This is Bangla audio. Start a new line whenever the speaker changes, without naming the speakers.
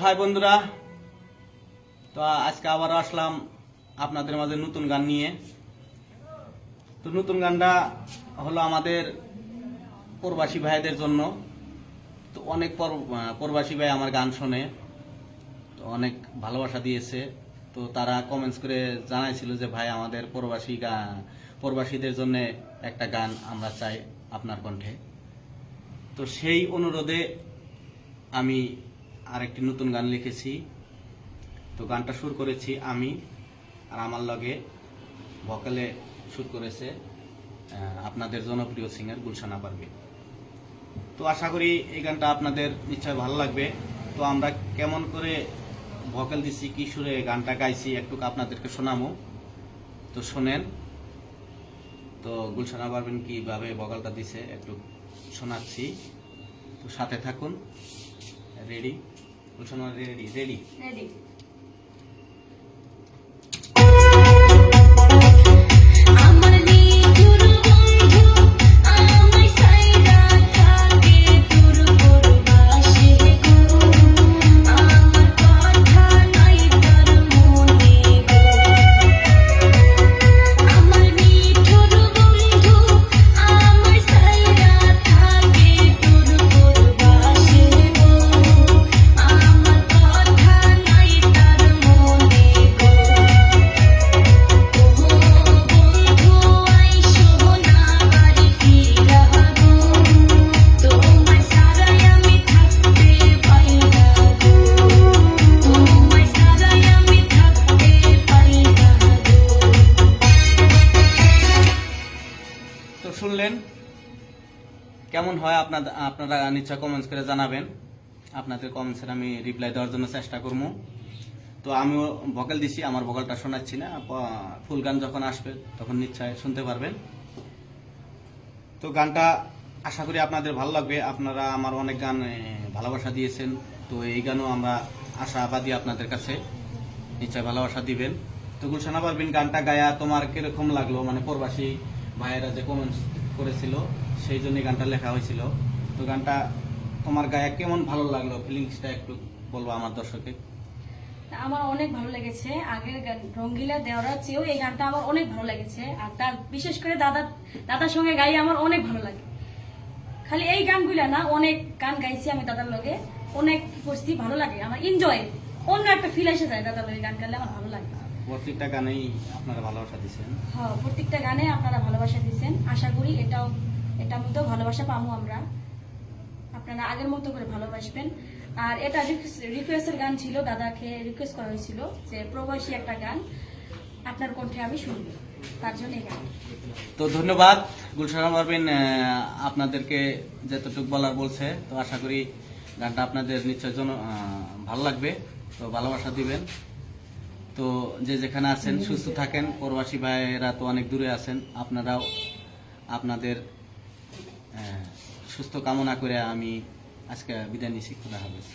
হাই বন্ধুরা, তো আজকে আবার আসলাম আপনাদের মাঝে নতুন গান নিয়ে। তো নতুন গানটা হলো আমাদের প্রবাসী ভাইদের জন্য। তো অনেক প্রবাসী ভাই আমার গান শোনে, তো অনেক ভালোবাসা দিয়েছে। তো তারা কমেন্টস করে জানাইছিল যে ভাই আমাদের প্রবাসীদের জন্য একটা গান আমরা চাই আপনার কণ্ঠে। তো সেই অনুরোধে আমি আরেকটি নতুন গান লিখেছি। তো গানটা সুর করেছি আমি, আর আমার লগে ভোকালে সুর করেছে আপনাদের জনপ্রিয় সিঙ্গার গুলশান পারভীন। তো আশা করি এই গানটা আপনাদের নিশ্চয় ভালো লাগবে। তো আমরা কেমন করে ভোকাল দিছি, কি সুরে গানটা গাইছি একটু আপনাদেরকে শোনামো। তো শোনেন, তো গুলশান পারভীন কিভাবে ভোকালটা দিছে একটু শোনাচ্ছি। তো সাথে থাকুন। Ready? Gulshan ready? Ready
ready.
তো শুনলেন, কেমন হয় আপনারা নিশ্চয় কমেন্টস করে জানাবেন। আপনাদের কমেন্টসের আমি রিপ্লাই দেওয়ার জন্য চেষ্টা করবো। তো আমিও ভোকাল দিছি, আমার ভোকালটা শোনাচ্ছি না, ফুল গান যখন আসবে তখন নিশ্চয় শুনতে পারবেন। তো গানটা আশা করি আপনাদের ভালো লাগবে। আপনারা আমার অনেক গান ভালোবাসা দিয়েছেন, তো এই গানও আমরা আশাবাদী আপনাদের কাছে নিশ্চয় ভালোবাসা দিবেন। তো গুলশান পারভীন গানটা গায়া তোমার কিরকম লাগলো, মানে প্রবাসী ভাইয়েরা যে কমেন্টস করেছিল সেই জন্য গানটা লেখা হয়েছিল। তো গানটা তোমার গায়ে কেমন ভালো লাগলো, ফিলিংসটা একটু বলবো আমার দর্শকে।
আমার অনেক ভালো লেগেছে, আগের গান রঙ্গিলা দেওয়ার চেয়েও এই গানটা আমার অনেক ভালো লেগেছে। আর তার বিশেষ করে দাদার সঙ্গে গাই আমার অনেক ভালো লাগে। খালি এই গানগুলা না, অনেক গান গাইছি আমি দাদার লগে, অনেক করছি, ভালো লাগে আমার, এনজয়, অন্য একটা ফিল এসে যায় দাদার লগে গান গাইলে, আমার ভালো লাগে।
প্রত্যেকটা গানেই আপনারা ভালোবাসা দিচ্ছেন।
হ্যাঁ, প্রত্যেকটা গানে আপনারা ভালোবাসা দিচ্ছেন। আশা করি এটার মধ্যেও ভালোবাসা পাবো আমরা। আপনারা আগের মতো করে ভালোবাসবেন। আর এটা রিকোয়েস্টের গান ছিল, দাদাকে রিকোয়েস্ট করা হয়েছিল যে প্রবাসী একটা গান আপনার কণ্ঠে আমি শুনবো, তার জন্য এই গান।
তো ধন্যবাদ গুলশান পারভীন আপনাদেরকে যতটুকু বলার বলছে। তো আশা করি গানটা আপনাদের নিশ্চয় ভালো লাগবে। তো ভালোবাসা দিবেন। তো যে যেখানে আছেন সুস্থ থাকেন। প্রবাসী ভাইয়েরা তো অনেক দূরে আছেন, আপনারাও আপনাদের সুস্থ কামনা করে আমি আজকে বিদায় নিচ্ছি। খোদা হাফেজ।